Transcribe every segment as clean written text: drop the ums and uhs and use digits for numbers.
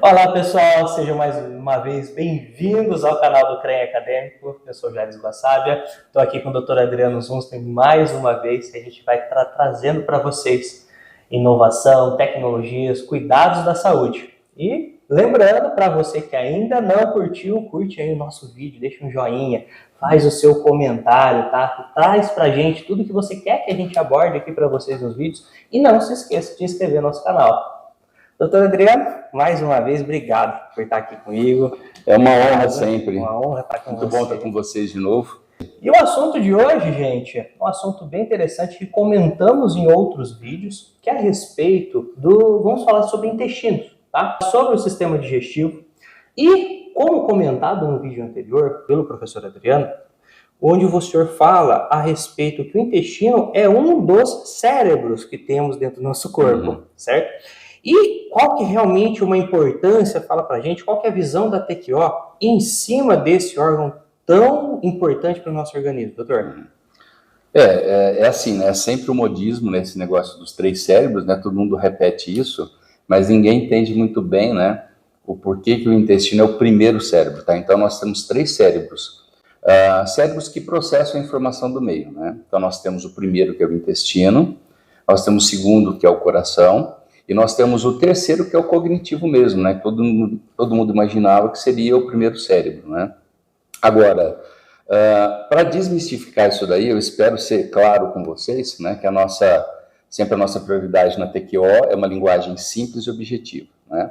Olá pessoal, sejam mais uma vez bem-vindos ao canal do CREM Acadêmico. Eu sou o Jair Guasábia, estou aqui com o Dr. Adriano Zunsten mais uma vez, que a gente vai estar trazendo para vocês inovação, tecnologias, cuidados da saúde. E lembrando, para você que ainda não curtiu, curte aí o nosso vídeo, deixa um joinha, faz o seu comentário, tá? Traz pra gente tudo que você quer que a gente aborde aqui para vocês nos vídeos e não se esqueça de inscrever no nosso canal. Doutor Adriano, mais uma vez, obrigado por estar aqui comigo. É uma honra sempre. Uma honra estar com você. Muito bom estar com vocês de novo. E o assunto de hoje, gente, é um assunto bem interessante que comentamos em outros vídeos, que é a respeito do... Vamos falar sobre intestinos, tá? Sobre o sistema digestivo. E, como comentado no vídeo anterior pelo professor Adriano, onde o senhor fala a respeito que o intestino é um dos cérebros que temos dentro do nosso corpo, certo? E qual que é realmente uma importância, fala pra gente, qual que é a visão da TQO em cima desse órgão tão importante para o nosso organismo, doutor? É assim, né? É sempre o modismo nesse negócio dos três cérebros, né? Todo mundo repete isso, mas ninguém entende muito bem, né? O porquê que o intestino é o primeiro cérebro, tá? Então nós temos três cérebros. Cérebros que processam a informação do meio, né? Então nós temos o primeiro, que é o intestino, nós temos o segundo, que é o coração, e nós temos o terceiro, que é o cognitivo mesmo, né? Todo mundo imaginava que seria o primeiro cérebro, né? Agora, para desmistificar isso daí, eu espero ser claro com vocês, né? Que sempre a nossa prioridade na TQO é uma linguagem simples e objetiva, né?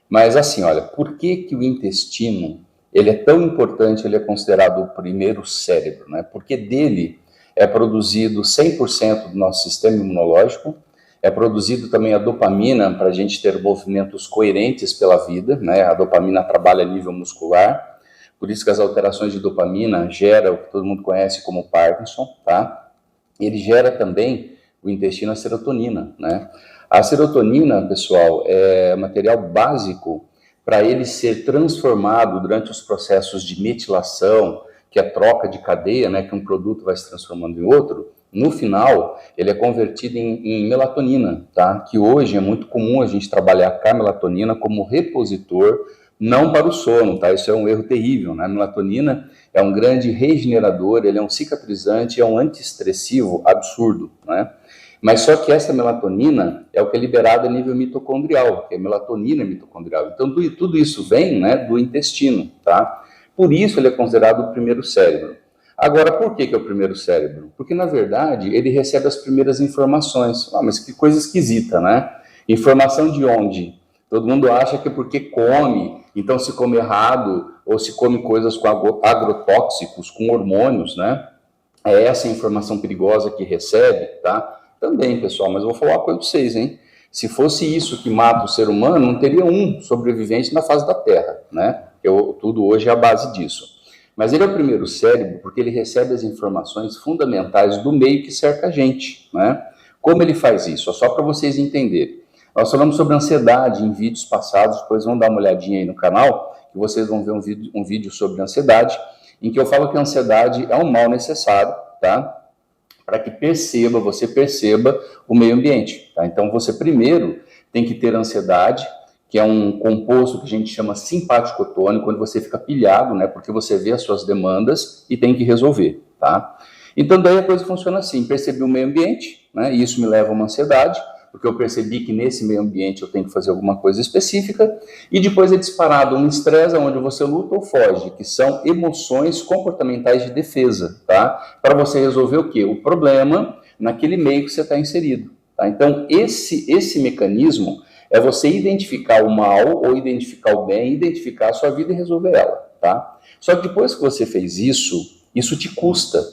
Mas assim, olha, por que o intestino, ele é tão importante, ele é considerado o primeiro cérebro, né? Porque dele é produzido 100% do nosso sistema imunológico, é produzido também a dopamina para a gente ter movimentos coerentes pela vida, né? A dopamina trabalha a nível muscular, por isso que as alterações de dopamina geram o que todo mundo conhece como Parkinson, tá? Ele gera também, o intestino, a serotonina, né? A serotonina, pessoal, é material básico para ele ser transformado durante os processos de metilação, que é a troca de cadeia, né? Que um produto vai se transformando em outro. No final, ele é convertido em melatonina, tá? Que hoje é muito comum a gente trabalhar com a melatonina como repositor, não para o sono, tá? Isso é um erro terrível, né? A melatonina é um grande regenerador, ele é um cicatrizante, é um antiestressivo absurdo, né? Mas só que essa melatonina é o que é liberado a nível mitocondrial, que é melatonina mitocondrial. Então, tudo isso vem, né, do intestino, tá? Por isso ele é considerado o primeiro cérebro. Agora, por que é o primeiro cérebro? Porque, na verdade, ele recebe as primeiras informações. Mas que coisa esquisita, né? Informação de onde? Todo mundo acha que é porque come, então se come errado, ou se come coisas com agrotóxicos, com hormônios, né? É essa a informação perigosa que recebe, tá? Também, pessoal, mas eu vou falar uma coisa para vocês, hein? Se fosse isso que mata o ser humano, não teria um sobrevivente na face da Terra, né? Tudo hoje é a base disso. Mas ele é o primeiro cérebro porque ele recebe as informações fundamentais do meio que cerca a gente, né? Como ele faz isso? Só para vocês entenderem. Nós falamos sobre ansiedade em vídeos passados, depois vão dar uma olhadinha aí no canal, que vocês vão ver um vídeo sobre ansiedade, em que eu falo que a ansiedade é um mal necessário, tá? Para que você perceba o meio ambiente, tá? Então você primeiro tem que ter ansiedade, que é um composto que a gente chama simpático-tônico, quando você fica pilhado, né, porque você vê as suas demandas e tem que resolver, tá? Então, daí a coisa funciona assim, percebi o meio ambiente, né, e isso me leva a uma ansiedade, porque eu percebi que nesse meio ambiente eu tenho que fazer alguma coisa específica, e depois é disparado um estresse onde você luta ou foge, que são emoções comportamentais de defesa, tá? Para você resolver o quê? O problema naquele meio que você está inserido, tá? Então, esse mecanismo é você identificar o mal ou identificar o bem, identificar a sua vida e resolver ela, tá? Só que depois que você fez isso te custa.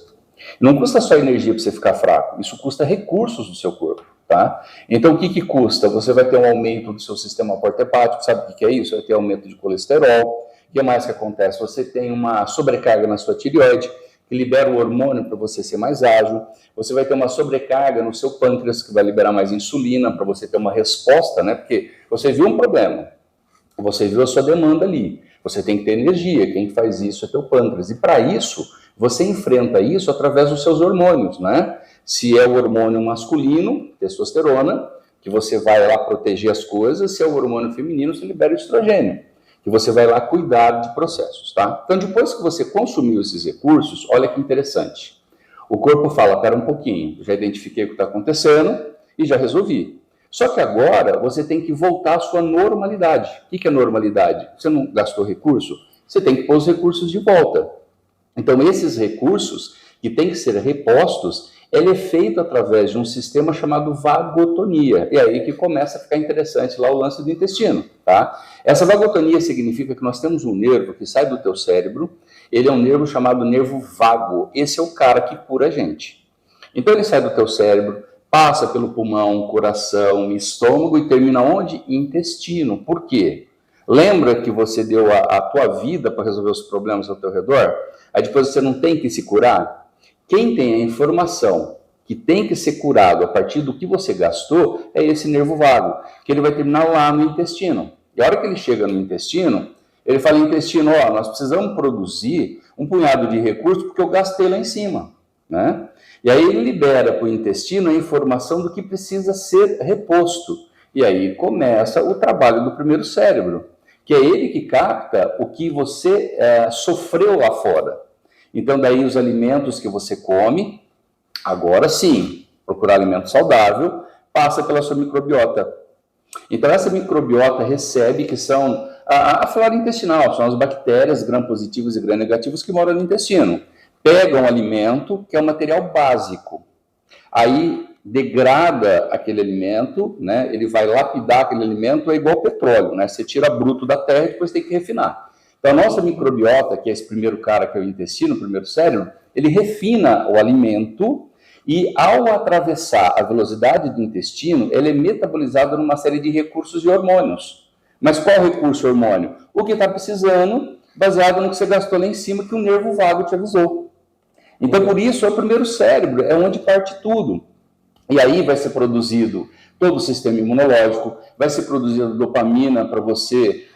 Não custa só energia para você ficar fraco, isso custa recursos do seu corpo, tá? Então, o que custa? Você vai ter um aumento do seu sistema porta-hepático, sabe o que é isso? Vai ter aumento de colesterol. O que mais que acontece? Você tem uma sobrecarga na sua tireoide, que libera o hormônio para você ser mais ágil. Você vai ter uma sobrecarga no seu pâncreas, que vai liberar mais insulina para você ter uma resposta, né? Porque você viu um problema, você viu a sua demanda ali, você tem que ter energia, quem faz isso é teu pâncreas. E para isso, você enfrenta isso através dos seus hormônios, né? Se é o hormônio masculino, testosterona, que você vai lá proteger as coisas, se é o hormônio feminino, você libera o estrogênio, que você vai lá cuidar de processos, tá? Então, depois que você consumiu esses recursos, olha que interessante. O corpo fala, pera um pouquinho, já identifiquei o que está acontecendo e já resolvi. Só que agora você tem que voltar à sua normalidade. O que é normalidade? Você não gastou recurso? Você tem que pôr os recursos de volta. Então, esses recursos que têm que ser repostos, ele é feito através de um sistema chamado vagotonia. E aí que começa a ficar interessante lá o lance do intestino, tá? Essa vagotonia significa que nós temos um nervo que sai do teu cérebro, ele é um nervo chamado nervo vago. Esse é o cara que cura a gente. Então, ele sai do teu cérebro, passa pelo pulmão, coração, estômago e termina onde? Intestino. Por quê? Lembra que você deu a tua vida para resolver os problemas ao teu redor? Aí depois você não tem que se curar? Quem tem a informação que tem que ser curado a partir do que você gastou é esse nervo vago, que ele vai terminar lá no intestino. E a hora que ele chega no intestino, ele fala, intestino, ó, nós precisamos produzir um punhado de recursos porque eu gastei lá em cima, né? E aí ele libera para o intestino a informação do que precisa ser reposto. E aí começa o trabalho do primeiro cérebro, que é ele que capta o que você sofreu lá fora. Então daí os alimentos que você come, agora sim, procurar alimento saudável, passa pela sua microbiota. Então essa microbiota recebe que são a flora intestinal, são as bactérias gram-positivas e gram-negativas que moram no intestino. Pegam alimento, que é um material básico, aí degrada aquele alimento, né? Ele vai lapidar aquele alimento, é igual petróleo, né? Você tira bruto da terra e depois tem que refinar. Então a nossa microbiota, que é esse primeiro cara que é o intestino, o primeiro cérebro, ele refina o alimento e ao atravessar a velocidade do intestino, ele é metabolizado numa série de recursos e hormônios. Mas qual recurso hormônio? O que está precisando, baseado no que você gastou lá em cima, que o nervo vago te avisou. Então, por isso, é o primeiro cérebro, é onde parte tudo. E aí vai ser produzido todo o sistema imunológico, vai ser produzida dopamina para você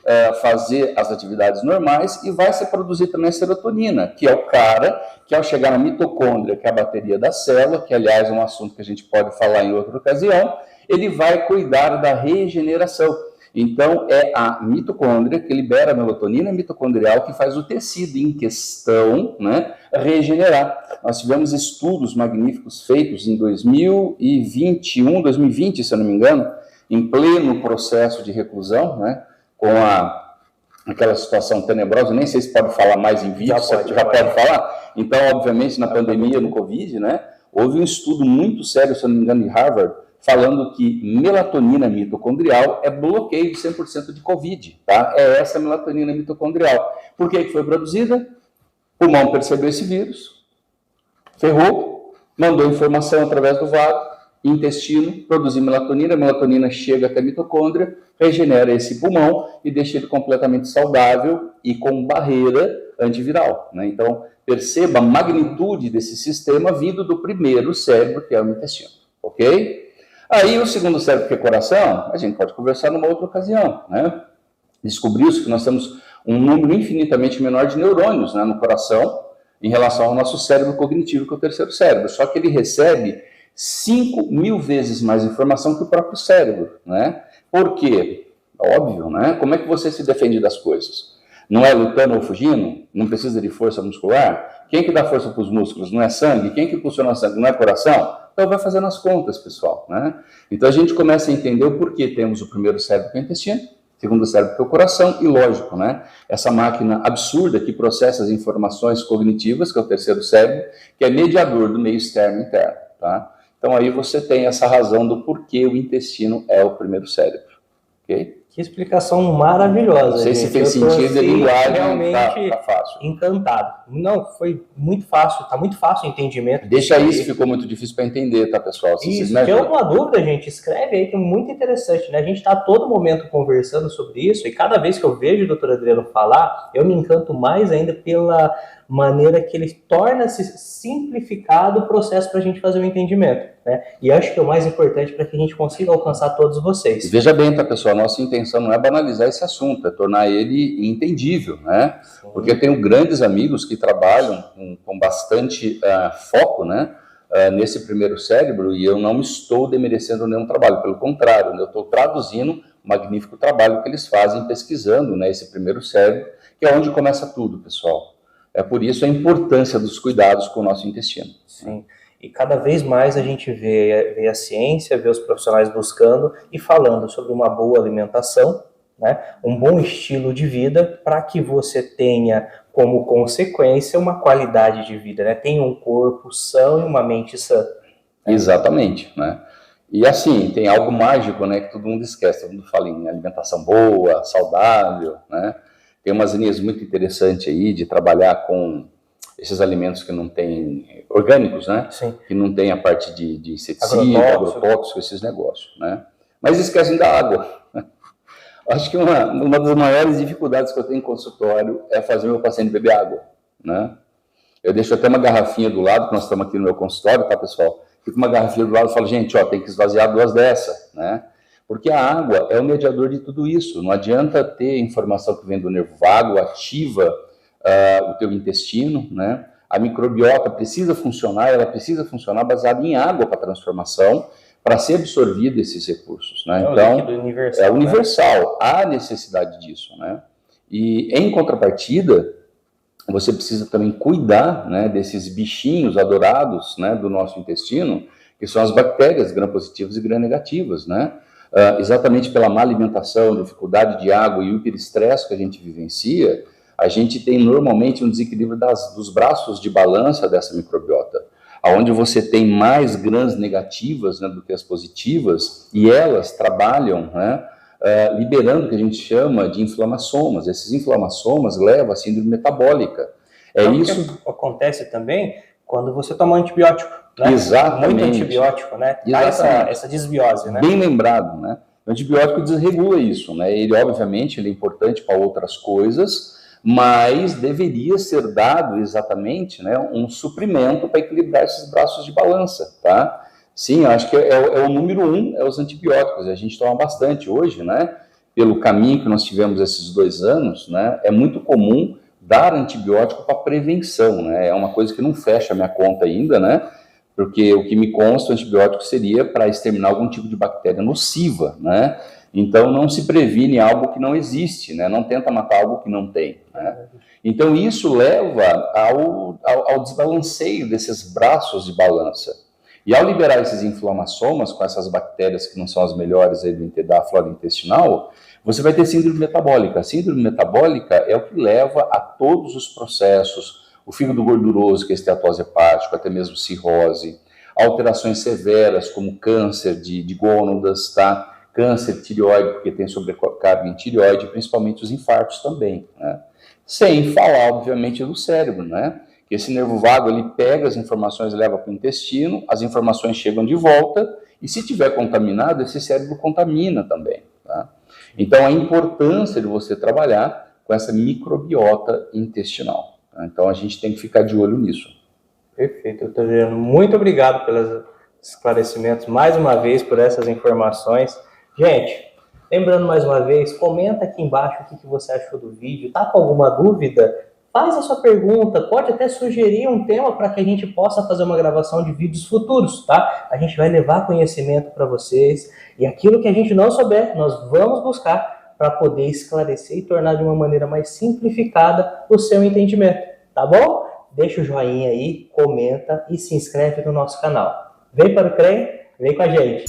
fazer as atividades normais e vai ser produzida também a serotonina, que é o cara que ao chegar na mitocôndria, que é a bateria da célula, que aliás é um assunto que a gente pode falar em outra ocasião, ele vai cuidar da regeneração. Então, é a mitocôndria que libera a melatonina mitocondrial que faz o tecido em questão, né, regenerar. Nós tivemos estudos magníficos feitos em 2021, 2020, se eu não me engano, em pleno processo de reclusão, né, com aquela situação tenebrosa, nem sei se pode falar mais em vídeo, já pode falar? Então, obviamente, na pandemia, no Covid, né, houve um estudo muito sério, se eu não me engano, em Harvard, falando que melatonina mitocondrial é bloqueio de 100% de Covid, tá? É essa melatonina mitocondrial. Por que foi produzida? O pulmão percebeu esse vírus, ferrou, mandou informação através do vago, intestino, produzir melatonina, a melatonina chega até a mitocôndria, regenera esse pulmão e deixa ele completamente saudável e com barreira antiviral, né? Então, perceba a magnitude desse sistema vindo do primeiro cérebro, que é o intestino, ok? Aí o segundo cérebro, que é coração, a gente pode conversar numa outra ocasião, né? Descobriu-se que nós temos um número infinitamente menor de neurônios, né, no coração em relação ao nosso cérebro cognitivo, que é o terceiro cérebro. Só que ele recebe 5.000 vezes mais informação que o próprio cérebro, né? Por quê? Óbvio, né? Como é que você se defende das coisas? Não é lutando ou fugindo? Não precisa de força muscular? Quem que dá força para os músculos? Não é sangue? Quem que impulsiona o sangue? Não é coração? Então vai fazendo as contas, pessoal, né? Então a gente começa a entender o porquê temos o primeiro cérebro, que é o intestino, o segundo cérebro, que é o coração, e lógico, né? Essa máquina absurda que processa as informações cognitivas, que é o terceiro cérebro, que é mediador do meio externo e interno, tá? Então aí você tem essa razão do porquê o intestino é o primeiro cérebro, ok? Que explicação maravilhosa. Não sei gente. se fez sentido de linguagem, realmente tá fácil. Encantado. Não, foi muito fácil, tá muito fácil o entendimento. Deixa aí se ficou muito difícil para entender, tá, pessoal? Se tem alguma dúvida, gente, escreve aí, que é muito interessante, né? A gente está a todo momento conversando sobre isso, e cada vez que eu vejo o doutor Adriano falar, eu me encanto mais ainda pela maneira que ele torna-se simplificado o processo para a gente fazer o entendimento, né? E acho que é o mais importante para que a gente consiga alcançar todos vocês. E veja bem, tá, pessoal? Nossa intenção não é banalizar esse assunto, é tornar ele entendível, né? Sim. Porque eu tenho grandes amigos que trabalham com bastante foco, né? nesse primeiro cérebro, e eu não estou demerecendo nenhum trabalho, pelo contrário, eu estou traduzindo o magnífico trabalho que eles fazem pesquisando, né, esse primeiro cérebro, que é onde começa tudo, pessoal. É por isso a importância dos cuidados com o nosso intestino. Sim. E cada vez mais a gente vê a ciência, vê os profissionais buscando e falando sobre uma boa alimentação, né, um bom estilo de vida, para que você tenha como consequência uma qualidade de vida, né? Tenha um corpo são e uma mente sã. Exatamente, né? E assim, tem algo mágico, né, que todo mundo esquece, todo mundo fala em alimentação boa, saudável, né? Tem umas linhas muito interessantes aí de trabalhar com esses alimentos que não tem orgânicos, né? Sim. Que não tem a parte de inseticida, agrotóxico, esses negócios, né? Mas esquecem da água. Acho que uma das maiores dificuldades que eu tenho em consultório é fazer meu paciente beber água, né? Eu deixo até uma garrafinha do lado, que nós estamos aqui no meu consultório, tá, pessoal? Fica uma garrafinha do lado e falo, gente, ó, tem que esvaziar 2 dessas, né? Porque a água é o mediador de tudo isso. Não adianta ter informação que vem do nervo vago, ativa o teu intestino, né? A microbiota precisa funcionar, ela precisa funcionar baseada em água para transformação, para ser absorvido esses recursos, né? Então, é universal, né? Há necessidade disso, né? E em contrapartida, você precisa também cuidar, né, desses bichinhos adorados, né, do nosso intestino, que são as bactérias gram-positivas e gram-negativas, né? Exatamente pela má alimentação, dificuldade de água e o hiperestresse que a gente vivencia, a gente tem normalmente um desequilíbrio dos braços de balança dessa microbiota, onde você tem mais grãs negativas, né, do que as positivas, e elas trabalham, né, liberando o que a gente chama de inflamassomas. Esses inflamassomas levam à síndrome metabólica. Isso que acontece também quando você toma antibiótico, né? Exatamente. Muito antibiótico, né? Dá essa desbiose, né? Bem lembrado, né? O antibiótico desregula isso, né? Ele, obviamente, ele é importante para outras coisas, mas deveria ser dado exatamente, né, um suprimento para equilibrar esses braços de balança, tá? Sim, eu acho que é o número 1, é os antibióticos. A gente toma bastante hoje, né? Pelo caminho que nós tivemos esses 2 anos, né? É muito comum dar antibiótico para prevenção, né? É uma coisa que não fecha a minha conta ainda, né? Porque o que me consta, o antibiótico seria para exterminar algum tipo de bactéria nociva, né? Então, não se previne algo que não existe, né? Não tenta matar algo que não tem, né? Então, isso leva ao desbalanceio desses braços de balança. E ao liberar esses inflamassomas com essas bactérias que não são as melhores aí da flora intestinal, você vai ter síndrome metabólica. A síndrome metabólica é o que leva a todos os processos, o fígado gorduroso, que é a esteatose hepática, até mesmo cirrose, alterações severas como câncer de gônadas, tá? Câncer tireoide, porque tem sobrecarga em tireoide, principalmente os infartos também, né? Sem falar, obviamente, do cérebro, né? Que esse nervo vago, ele pega as informações e leva para o intestino, as informações chegam de volta, e se tiver contaminado, esse cérebro contamina também, tá? Então, a importância de você trabalhar com essa microbiota intestinal, tá? Então, a gente tem que ficar de olho nisso. Perfeito, doutor Adriano. Muito obrigado pelos esclarecimentos, mais uma vez, por essas informações. Gente, lembrando mais uma vez, comenta aqui embaixo o que você achou do vídeo. Tá com alguma dúvida? Faz a sua pergunta, pode até sugerir um tema para que a gente possa fazer uma gravação de vídeos futuros, tá? A gente vai levar conhecimento para vocês e aquilo que a gente não souber, nós vamos buscar para poder esclarecer e tornar de uma maneira mais simplificada o seu entendimento, tá bom? Deixa o joinha aí, comenta e se inscreve no nosso canal. Vem para o CREM, vem com a gente!